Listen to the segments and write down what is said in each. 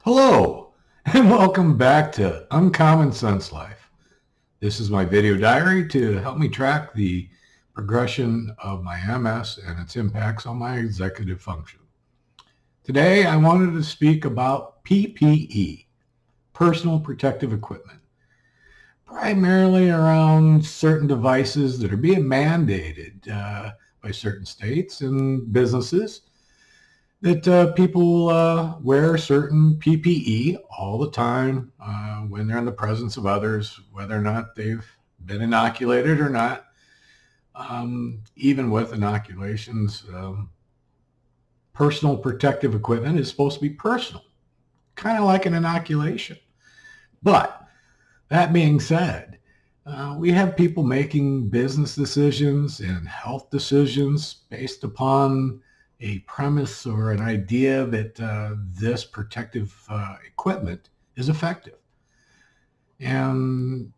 Hello, and welcome back to Uncommon Sense Life. This is my video diary to help me track the progression of my MS and its impacts on my executive function. Today, I wanted to speak about PPE, personal protective equipment, primarily around certain devices that are being mandated by certain states and businesses that people wear certain PPE all the time when they're in the presence of others, whether or not they've been inoculated or not. Even with inoculations, personal protective equipment is supposed to be personal, kind of like an inoculation. But that being said, we have people making business decisions and health decisions based upon a premise or an idea that this protective equipment is effective. And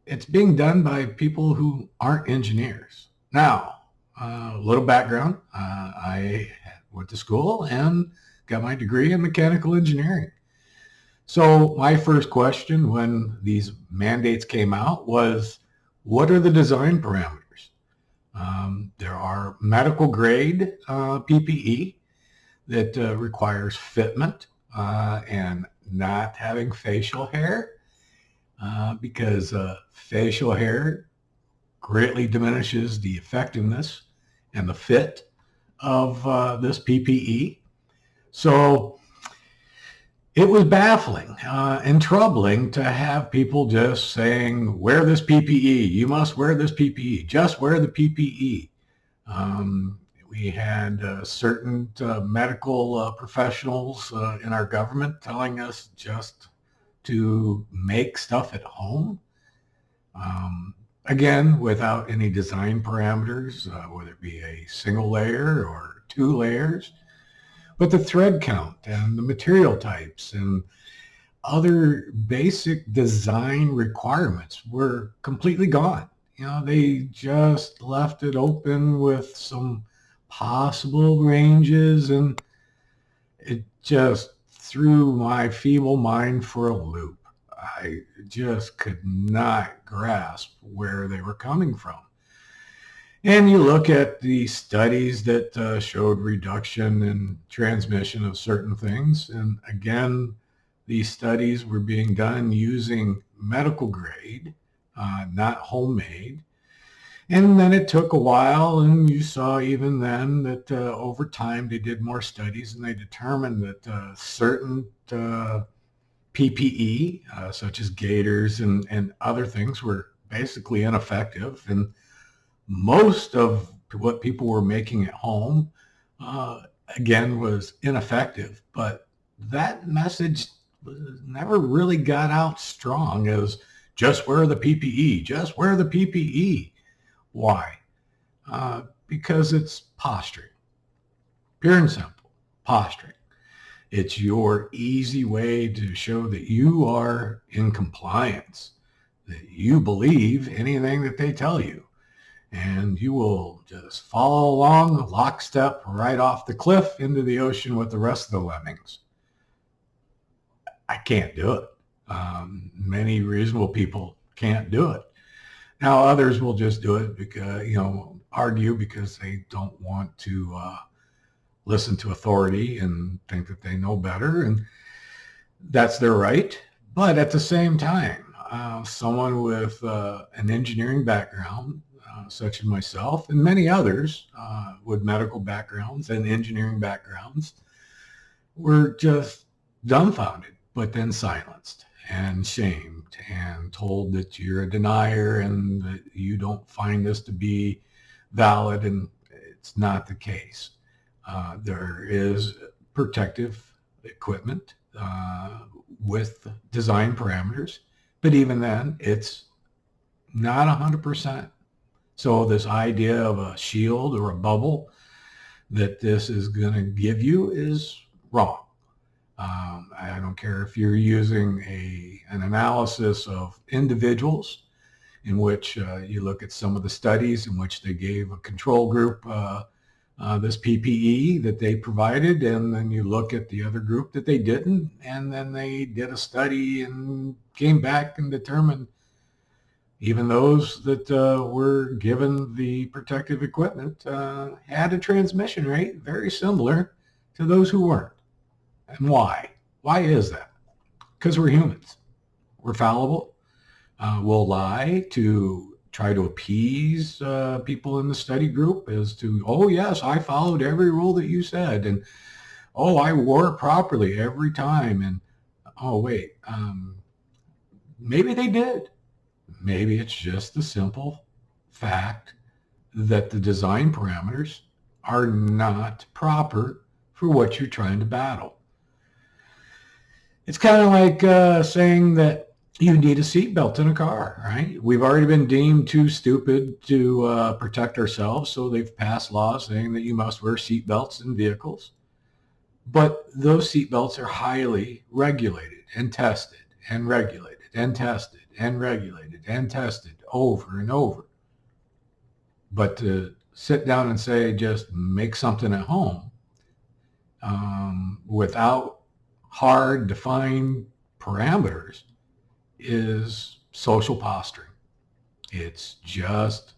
it's being done by people who aren't engineers. Now, a little background. I went to school and got my degree in mechanical engineering. So my first question when these mandates came out was, what are the design parameters? There are medical grade PPE that requires fitment and not having facial hair because facial hair greatly diminishes the effectiveness and the fit of this PPE. So it was baffling and troubling to have people just saying, wear this PPE, you must wear this PPE, just wear the PPE. We had certain medical professionals in our government telling us just to make stuff at home. Again, without any design parameters, whether it be a single layer or 2 layers. But the thread count and the material types and other basic design requirements were completely gone. They just left it open with some possible ranges, and it just threw my feeble mind for a loop. I just could not grasp where they were coming from. And you look at the studies that showed reduction in transmission of certain things. And again, these studies were being done using medical grade, not homemade. And then it took a while, and you saw even then that over time they did more studies, and they determined that certain PPE, such as gaiters and other things, were basically ineffective. And most of what people were making at home, again, was ineffective. But that message never really got out strong as just wear the PPE, just wear the PPE. Why? Because it's posturing. Pure and simple, posturing. It's your easy way to show that you are in compliance, that you believe anything that they tell you. And you will just follow along lockstep right off the cliff into the ocean with the rest of the lemmings. I can't do it. Many reasonable people can't do it. Now others will just do it because, argue because they don't want to listen to authority and think that they know better. And that's their right. But at the same time, someone with an engineering background, such as myself and many others with medical backgrounds and engineering backgrounds, were just dumbfounded, but then silenced and shamed and told that you're a denier and that you don't find this to be valid, and it's not the case. There is protective equipment with design parameters, but even then, it's not 100%. So this idea of a shield or a bubble that this is going to give you is wrong. I don't care if you're using an analysis of individuals in which you look at some of the studies in which they gave a control group this PPE that they provided, and then you look at the other group that they didn't, and then they did a study and came back and determined even those that were given the protective equipment had a transmission rate very similar to those who weren't. And why? Why is that? Because we're humans. We're fallible. We'll lie to try to appease people in the study group as to, oh, yes, I followed every rule that you said. And, oh, I wore it properly every time. And, oh, wait, maybe they did. Maybe it's just the simple fact that the design parameters are not proper for what you're trying to battle. It's kind of like saying that you need a seatbelt in a car, right? We've already been deemed too stupid to protect ourselves, so they've passed laws saying that you must wear seatbelts in vehicles. But those seatbelts are highly regulated and tested and regulated and tested and regulated and tested over and over. But to sit down and say, just make something at home without hard defined parameters is social posturing. It's just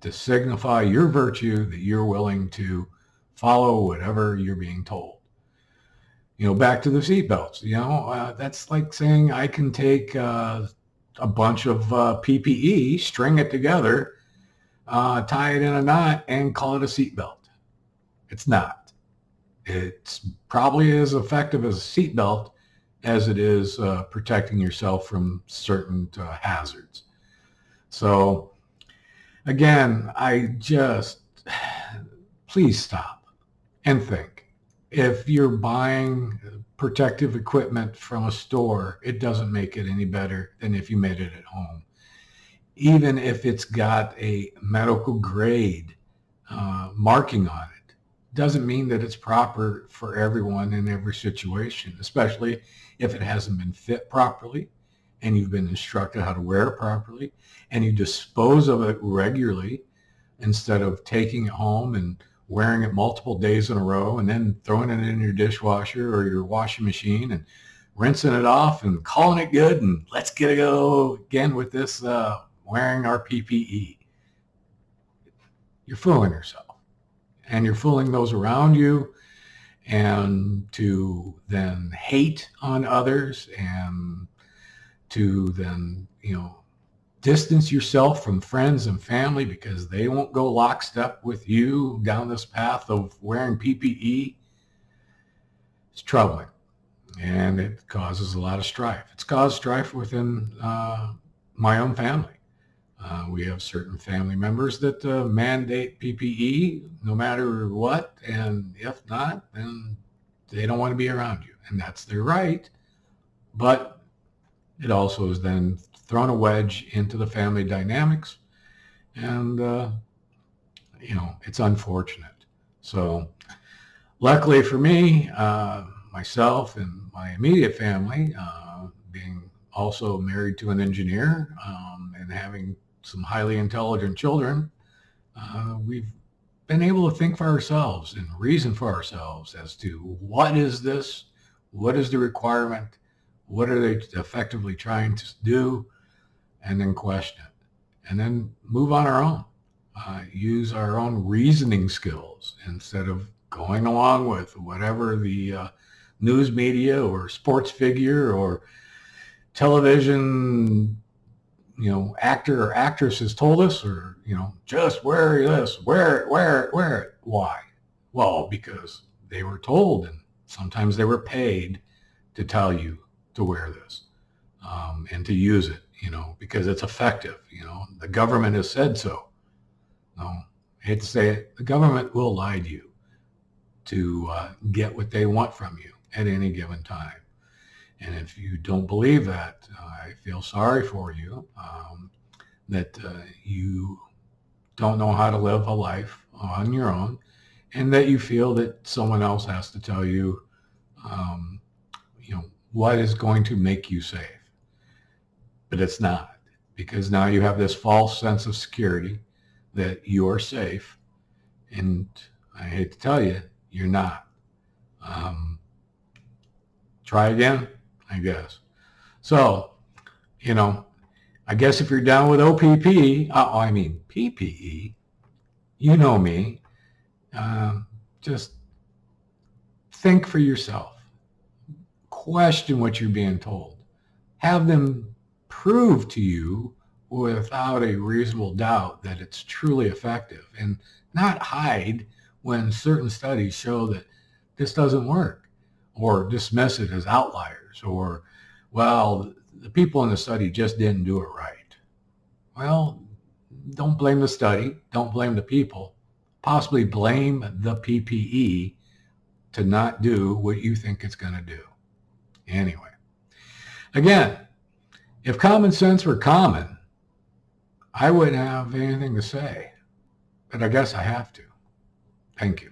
to signify your virtue that you're willing to follow whatever you're being told. Back to the seatbelts, that's like saying I can take a bunch of PPE, string it together, tie it in a knot, and call it a seatbelt. It's not. It's probably as effective as a seatbelt as it is protecting yourself from certain hazards. So, again, please stop and think. If you're buying protective equipment from a store, it doesn't make it any better than if you made it at home. Even if it's got a medical grade marking on it, doesn't mean that it's proper for everyone in every situation, especially if it hasn't been fit properly and you've been instructed how to wear it properly and you dispose of it regularly instead of taking it home and wearing it multiple days in a row and then throwing it in your dishwasher or your washing machine and rinsing it off and calling it good and let's get it go again with this wearing our PPE. You're fooling yourself and you're fooling those around you, and to then hate on others and to then, distance yourself from friends and family because they won't go lockstep with you down this path of wearing PPE. It's troubling, and it causes a lot of strife. It's caused strife within my own family. We have certain family members that mandate PPE no matter what, and if not, then they don't want to be around you, and that's their right. But it also is then thrown a wedge into the family dynamics, and it's unfortunate. So luckily for me, myself and my immediate family, being also married to an engineer and having some highly intelligent children, we've been able to think for ourselves and reason for ourselves as to what is this, what is the requirement, what are they effectively trying to do, and then question it, and then move on our own. Use our own reasoning skills instead of going along with whatever the news media or sports figure or television, actor or actress has told us, or, just wear this, wear it. Why? Well, because they were told, and sometimes they were paid to tell you to wear this and to use it, because it's effective. The government has said so. I hate to say it, the government will lie to you to get what they want from you at any given time. And if you don't believe that, I feel sorry for you that you don't know how to live a life on your own, and that you feel that someone else has to tell you, what is going to make you safe. But it's not, because now you have this false sense of security that you are safe. And I hate to tell you, you're not. Um, Try again, I guess. So, you know, I guess if you're down with PPE, you know me, just think for yourself. Question what you're being told. Have them prove to you without a reasonable doubt that it's truly effective, and not hide when certain studies show that this doesn't work, or dismiss it as outliers, or, well, the people in the study just didn't do it right. Well, don't blame the study. Don't blame the people. Possibly blame the PPE to not do what you think it's going to do. Anyway, again, if common sense were common, I wouldn't have anything to say. But I guess I have to. Thank you.